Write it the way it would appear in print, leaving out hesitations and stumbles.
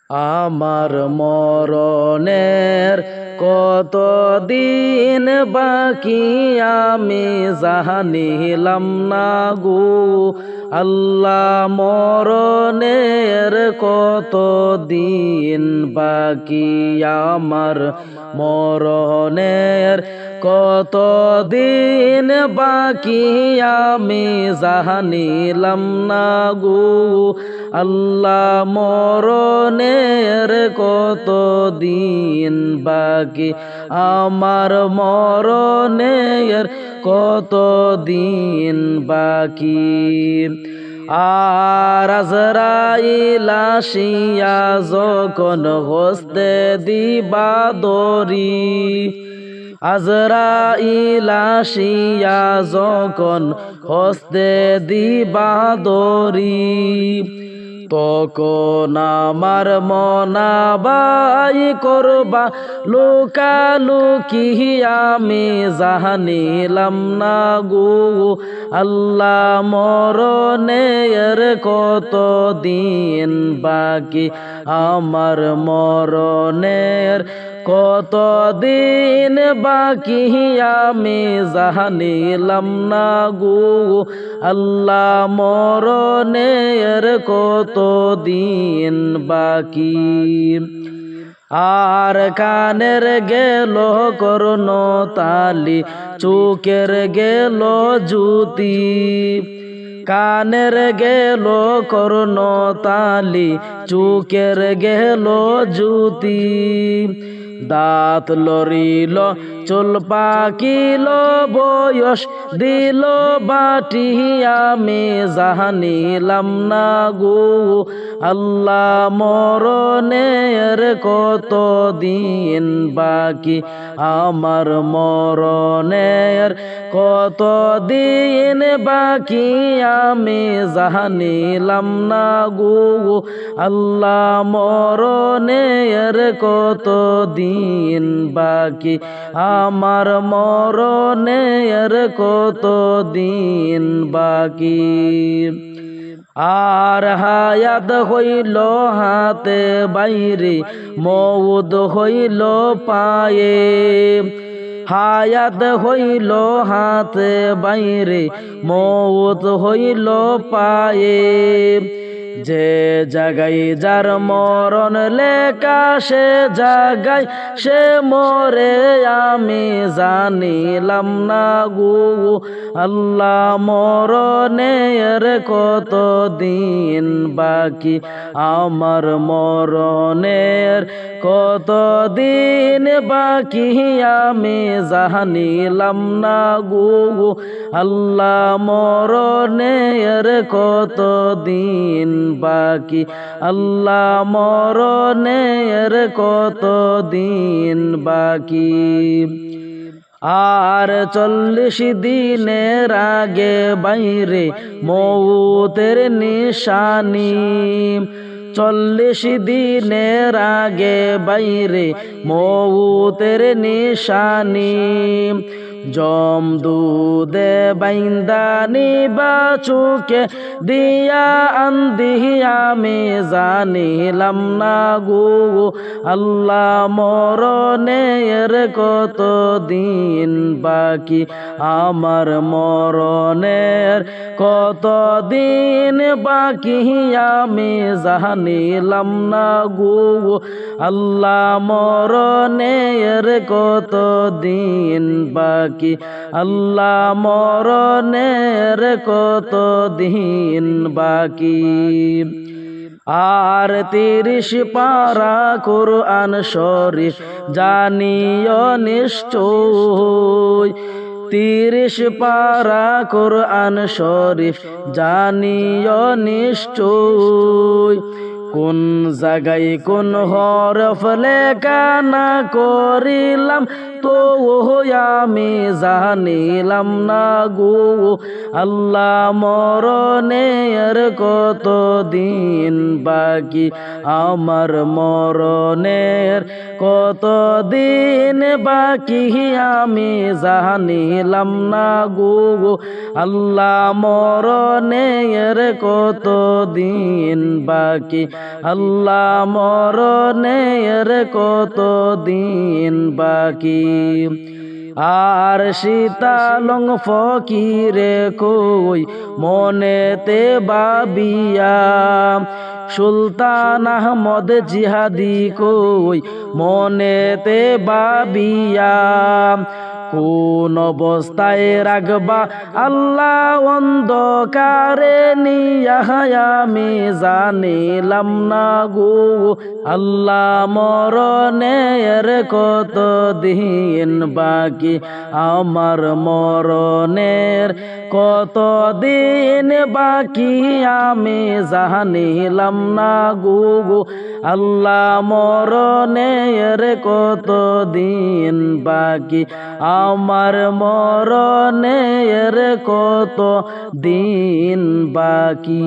আমার মরণের কত দিন বাকি আমি জানিলাম না গো আল্লাহ মরণের কত দিন বাকি আমার মরণের কত দিন বাকি আমি জানিলাম না গো আল্লাহ মরণের কত দিন বাকি আমার মরণের কত দিন বাকি আর আজরাইল আসিয়া যখন হস্তে দিবা দরি আজরাইল আসিয়া যখন হস্তে দিবা দরি তখন আমার মনাবাই করবা লুকালুকি আমি জানিলাম না গো আল্লাহ মরণের কত দিন বাকি আমার মরণের কত দিন বাকি আমি জানিলাম না গো আল্লাহ মরণের কত দিন বাকি আর কানের গেল করুণ তালি চোখের গেল জ্যোতি কানের গেল করুণ তালি চোখের গেল জ্যোতি দাঁত লড়িল চুল পাকিল বয়স দিল বাটি আমি জানিলাম না গো আল্লাহ মরণের কত দিন বাকি আমার মরণের কত দিন বাকি আমি জানিলাম না গো আল্লাহ মরণের কত দিন বাকি আমার মরণের কত দিন বাকি আর হায়াত হইল হাতে বাইরে মউদ হইল পায়ে হায়াত হইল হাতে বাইরে মউত হইল পায়ে যে জাগাই যার মরণ লেখা সে জাগাই সে মরে আমি জানিলাম না গো আল্লাহ মরণের কত দিন বাকি আমার মরণের কত দিন বাকি আমি জানিলাম না গো আল্লাহ মরণের কত দিন বাকি আল্লাহ মরণের কত দিন বাকি আর 40 দিনের আগে বাইরে মউতের নিশানি 40 দিনের আগে বাইরে মউতের নিশানি জম দুধে বাইন্দানি বাচুকে দিয়া আন্দি আমি জানিলাম না গো আল্লাহ মরণের কত দিন বাকি আমার মরণের কত দিন বাকি আমি জানিলাম না গো আল্লাহ মরণের কত দিন বাকি আল্লাহ মরণের কত দিন বাকি আর 30 পারা কুরআন শরীফ জানিও নিশ্চয় 30 পারা কুরআন শরীফ জানিও নিশ্চয় কোন জায়গায় কোন হরফ লেখা না করিলাম তো আমি জানিলাম না গো আল্লাহ মরণের কত দিন বাকি আমার মরণের কত দিন বাকি আমি জানিলাম না গো আল্লাহ মরণের কত দিন বাকি আল্লাহ মরণের কত দিন বাকি আর শীতালং ফকিরে কই মনেতে বাবিয়া সুলতান আহমদ জিহাদি কই মনেতে বাবিয়া কোন অবস্থায় রাখবা আল্লাহ অন্ধকারে নিয়া আমি জানিলাম না গো আল্লাহ মরণের কত দিন বাকি আমার মরণের কত দিন বাকি আমি জানিলাম না গো আল্লাহ মরণের কত দিন বাকি আমার মরণের কত দিন বাকি।